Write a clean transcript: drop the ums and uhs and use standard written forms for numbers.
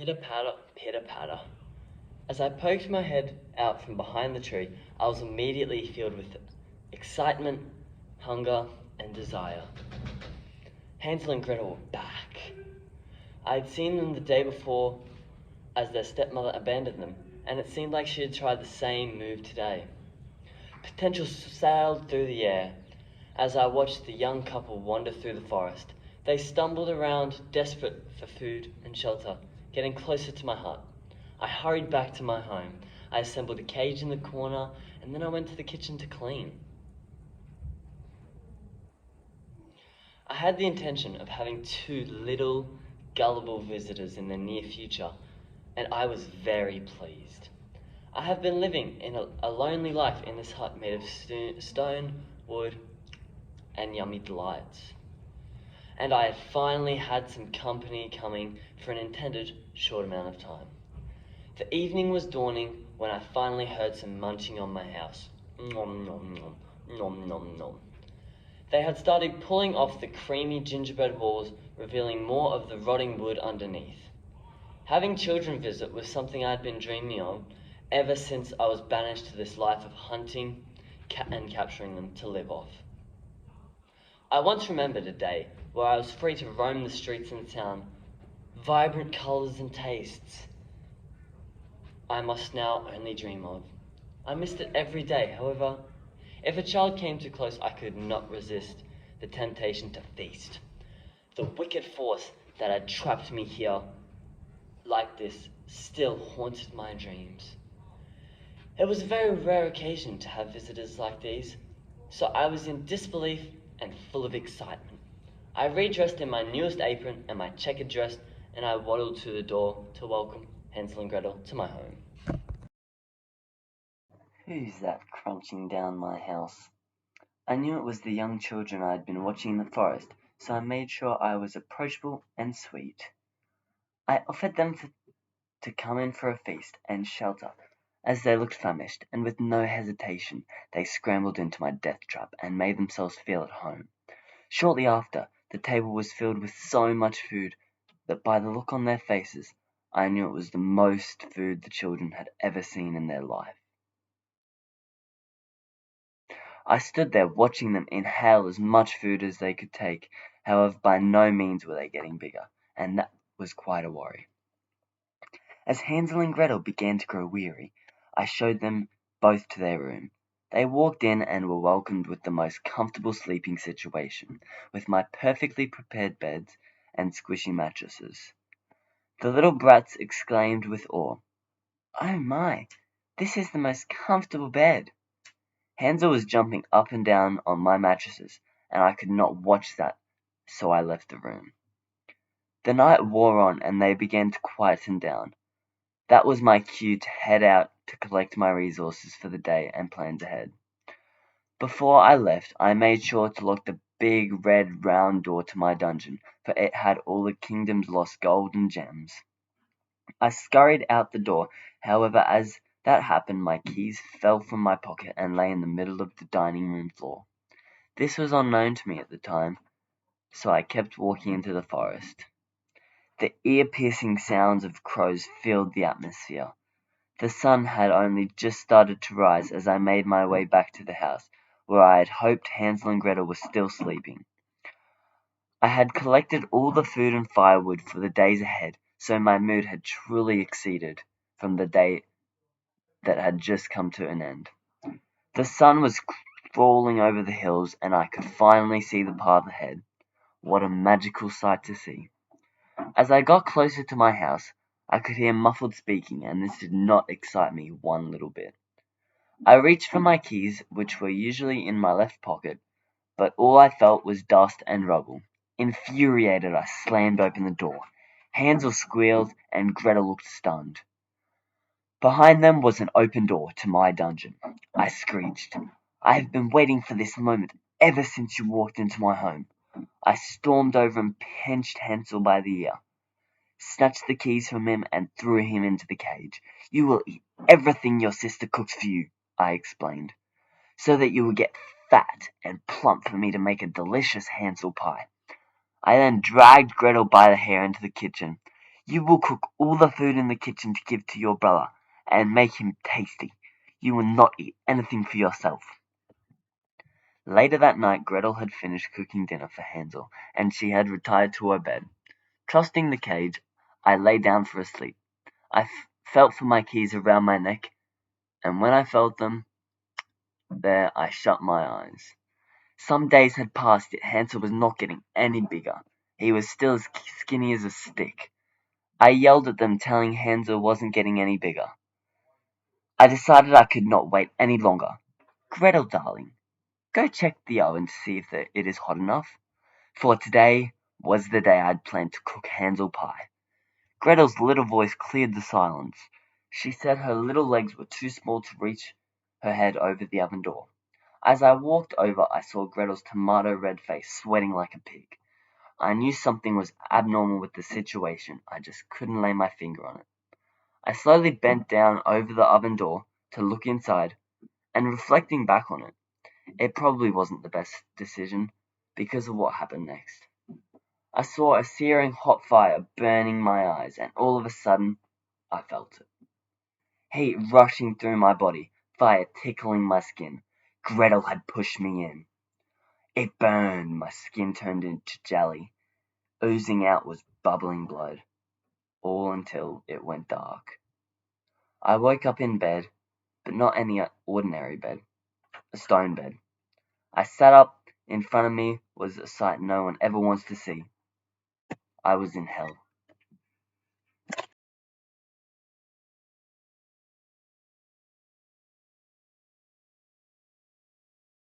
Pitter-patter, pitter-patter. As I poked my head out from behind the tree, I was immediately filled with excitement, hunger, and desire. Hansel and Gretel were back. I had seen them the day before as their stepmother abandoned them, and it seemed like she had tried the same move today. Potential sailed through the air. As I watched the young couple wander through the forest, they stumbled around, desperate for food and shelter, getting closer to my hut. I hurried back to my home. I assembled a cage in the corner, and then I went to the kitchen to clean. I had the intention of having two little, gullible visitors in the near future, and I was very pleased. I have been living in a lonely life in this hut made of stone, wood, and yummy delights. And I had finally had some company coming for an intended short amount of time. The evening was dawning when I finally heard some munching on my house. Nom nom nom, nom nom nom. They had started pulling off the creamy gingerbread walls, revealing more of the rotting wood underneath. Having children visit was something I had been dreaming of ever since I was banished to this life of hunting and capturing them to live off. I once remembered a day where I was free to roam the streets in the town, vibrant colours and tastes I must now only dream of. I missed it every day, however. If a child came too close, I could not resist the temptation to feast. The wicked force that had trapped me here like this still haunted my dreams. It was a very rare occasion to have visitors like these, so I was in disbelief and full of excitement. I redressed in my newest apron and my checkered dress, and I waddled to the door to welcome Hansel and Gretel to my home. Who's that crunching down my house? I knew it was the young children I had been watching in the forest, so I made sure I was approachable and sweet. I offered them to come in for a feast and shelter, as they looked famished, and with no hesitation they scrambled into my death trap and made themselves feel at home. Shortly after, the table was filled with so much food that by the look on their faces, I knew it was the most food the children had ever seen in their life. I stood there watching them inhale as much food as they could take. However, by no means were they getting bigger, and that was quite a worry. As Hansel and Gretel began to grow weary, I showed them both to their room. They walked in and were welcomed with the most comfortable sleeping situation, with my perfectly prepared beds and squishy mattresses. The little brats exclaimed with awe, "Oh my, this is the most comfortable bed!" Hansel was jumping up and down on my mattresses, and I could not watch that, so I left the room. The night wore on, and they began to quieten down. That was my cue to head out to collect my resources for the day and plans ahead. Before I left, I made sure to lock the big red round door to my dungeon, for it had all the kingdom's lost gold and gems. I scurried out the door, however, as that happened, my keys fell from my pocket and lay in the middle of the dining room floor. This was unknown to me at the time, so I kept walking into the forest. The ear-piercing sounds of crows filled the atmosphere. The sun had only just started to rise as I made my way back to the house, where I had hoped Hansel and Gretel were still sleeping. I had collected all the food and firewood for the days ahead, so my mood had truly exceeded from the day that had just come to an end. The sun was crawling over the hills, and I could finally see the path ahead. What a magical sight to see. As I got closer to my house, I could hear muffled speaking, and this did not excite me one little bit. I reached for my keys, which were usually in my left pocket, but all I felt was dust and rubble. Infuriated, I slammed open the door. Hansel squealed, and Gretel looked stunned. Behind them was an open door to my dungeon. I screeched, "I have been waiting for this moment ever since you walked into my home." I stormed over and pinched Hansel by the ear, snatched the keys from him, and threw him into the cage. "You will eat everything your sister cooks for you," I explained, "so that you will get fat and plump for me to make a delicious Hansel pie." I then dragged Gretel by the hair into the kitchen. You will cook all the food in the kitchen to give to your brother, and make him tasty. You will not eat anything for yourself." Later that night Gretel had finished cooking dinner for Hansel, and she had retired to her bed. Trusting the cage, I lay down for a sleep. I felt for my keys around my neck, and when I felt them there I shut my eyes. Some days had passed, yet Hansel was not getting any bigger. He was still as skinny as a stick. I yelled at them, telling Hansel wasn't getting any bigger. I decided I could not wait any longer. "Gretel, darling, go check the oven to see if it is hot enough." For today was the day I'd planned to cook Hansel pie. Gretel's little voice cleared the silence. She said her little legs were too small to reach her head over the oven door. As I walked over, I saw Gretel's tomato-red face sweating like a pig. I knew something was abnormal with the situation. I just couldn't lay my finger on it. I slowly bent down over the oven door to look inside, and reflecting back on it, it probably wasn't the best decision because of what happened next. I saw a searing hot fire burning my eyes, and all of a sudden, I felt it. Heat rushing through my body, fire tickling my skin. Gretel had pushed me in. It burned, my skin turned into jelly. Oozing out was bubbling blood, all until it went dark. I woke up in bed, but not any ordinary bed, a stone bed. I sat up. In front of me was a sight no one ever wants to see. I was in hell.